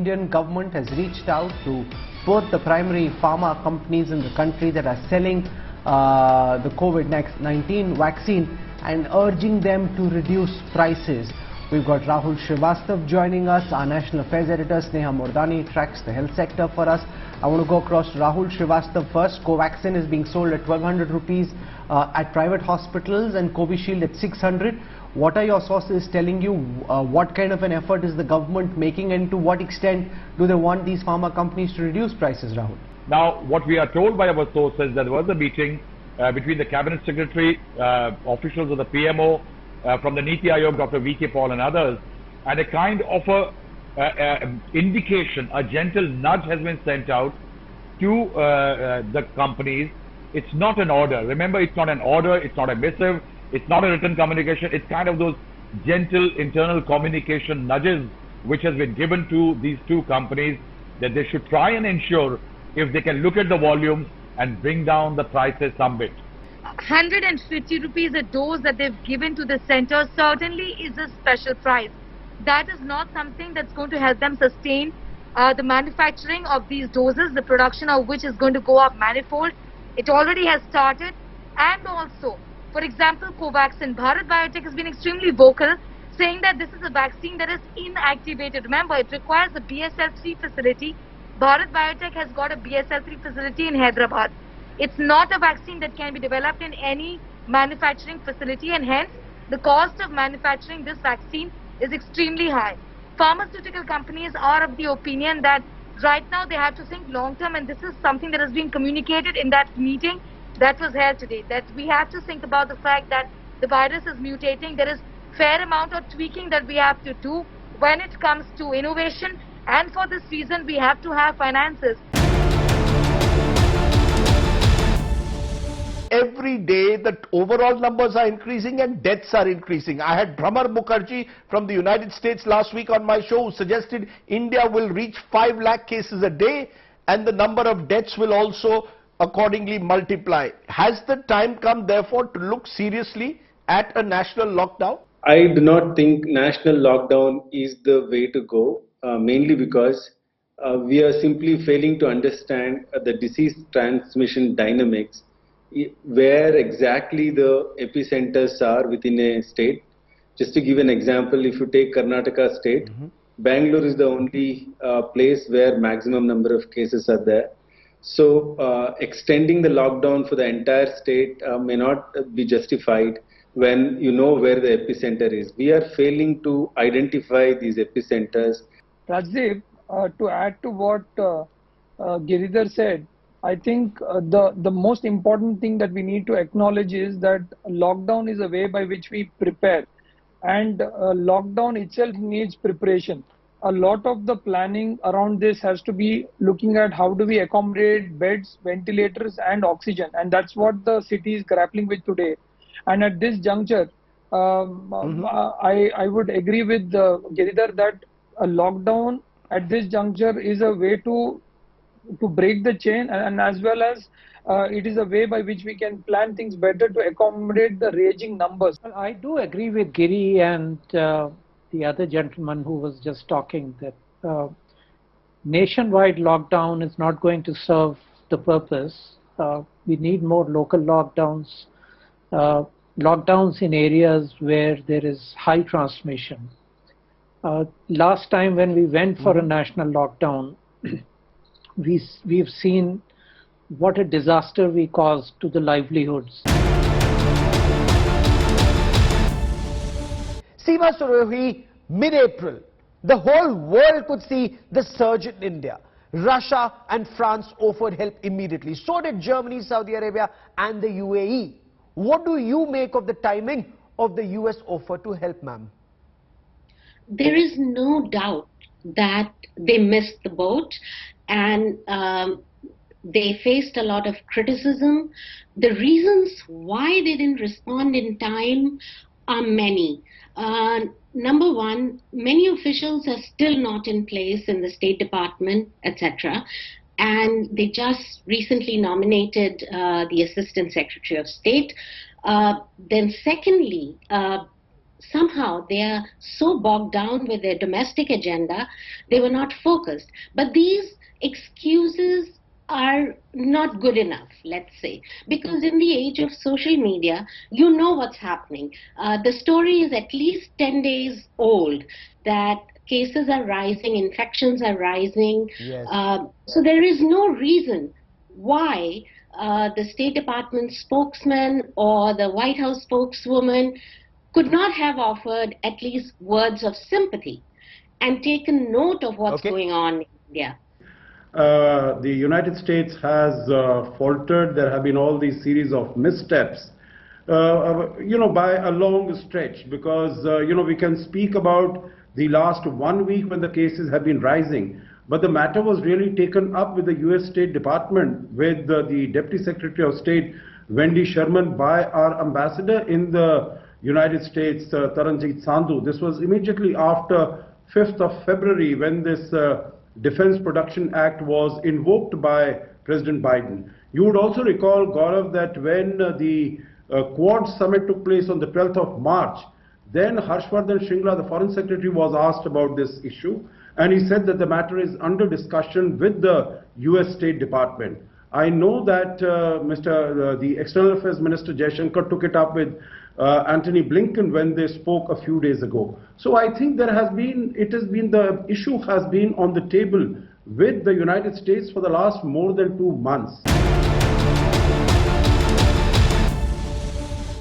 Indian government has reached out to both the primary pharma companies in the country that are selling the COVID-19 vaccine and urging them to reduce prices. We've got Rahul Srivastav joining us, our National Affairs Editor. Sneha Mordani tracks the health sector for us. I want to go across to Rahul Srivastav first. Covaxin is being sold at 1,200 rupees at private hospitals and Covishield at 600. What are your sources telling you? What kind of an effort is the government making, and to what extent do they want these pharma companies to reduce prices, Rahul? Now, what we are told by our sources, that there was a meeting between the Cabinet Secretary, officials of the PMO, from the Niti Aayog, Dr. V.K. Paul and others, and a kind of a indication, a gentle nudge has been sent out to the companies. It's not an order. Remember, it's not an order, it's not a missive, it's not a written communication. It's kind of those gentle internal communication nudges which has been given to these two companies, that they should try and ensure if they can look at the volumes and bring down the prices some bit. 150 rupees a dose that they've given to the center certainly is a special price. That is not something that's going to help them sustain the manufacturing of these doses, the production of which is going to go up manifold. It already has started. And also, for example, Covaxin, Bharat Biotech has been extremely vocal, saying that this is a vaccine that is inactivated. Remember, it requires a BSL-3 facility. Bharat Biotech has got a BSL-3 facility in Hyderabad. It's not a vaccine that can be developed in any manufacturing facility, and hence the cost of manufacturing this vaccine is extremely high. Pharmaceutical companies are of the opinion that right now they have to think long term, and this is something that has been communicated in that meeting that was held today, that we have to think about the fact that the virus is mutating. There is fair amount of tweaking that we have to do when it comes to innovation, and for this reason we have to have finances. Every day the overall numbers are increasing and deaths are increasing. I had Bhramar Mukherjee from the United States last week on my show, who suggested India will reach 5 lakh cases a day and the number of deaths will also accordingly multiply. Has the time come therefore to look seriously at a national lockdown? I do not think national lockdown is the way to go, mainly because we are simply failing to understand the disease transmission dynamics, where exactly the epicenters are within a state. Just to give an example, if you take Karnataka state, Bangalore is the only place where maximum number of cases are there. So extending the lockdown for the entire state may not be justified when you know where the epicenter is. We are failing to identify these epicenters. Rajdeep, to add to what Giridhar said, I think the most important thing that we need to acknowledge is that lockdown is a way by which we prepare, and lockdown itself needs preparation. A lot of the planning around this has to be looking at how do we accommodate beds, ventilators and oxygen, and that's what the city is grappling with today. And at this juncture, I would agree with Giridhar that a lockdown at this juncture is a way to break the chain, and as well as it is a way by which we can plan things better to accommodate the raging numbers. Well, I do agree with Giri and the other gentleman who was just talking that nationwide lockdown is not going to serve the purpose. We need more local lockdowns, lockdowns in areas where there is high transmission. Last time when we went for a national lockdown, we've seen what a disaster we caused to the livelihoods. Seema Surohi, mid-April, the whole world could see the surge in India. Russia and France offered help immediately. So did Germany, Saudi Arabia and the UAE. What do you make of the timing of the US offer to help, ma'am? There is no doubt that they missed the boat, and they faced a lot of criticism. The reasons why they didn't respond in time are many. Number one, many officials are still not in place in the State Department, etc. And they just recently nominated the Assistant Secretary of State. Then secondly, somehow they are so bogged down with their domestic agenda, they were not focused. But these excuses are not good enough, let's say, because in the age of social media, you know what's happening. The story is at least 10 days old that cases are rising, infections are rising. Yes. So there is no reason why the State Department spokesman or the White House spokeswoman could not have offered at least words of sympathy and taken note of what's going on in India. The United States has faltered. There have been all these series of missteps, by a long stretch, because, we can speak about the last 1 week when the cases have been rising. But the matter was really taken up with the US State Department, with the Deputy Secretary of State, Wendy Sherman, by our ambassador in the United States, Taranjeet Sandhu. This was immediately after 5th of February when this Defense Production Act was invoked by President Biden. You would also recall, Gaurav, that when the Quad Summit took place on the 12th of March, then Harshvardhan Shringla, the Foreign Secretary, was asked about this issue, and he said that the matter is under discussion with the US State Department. I know that the External Affairs Minister Jaishankar took it up with Antony Blinken when they spoke a few days ago. So I think the issue has been on the table with the United States for the last more than 2 months.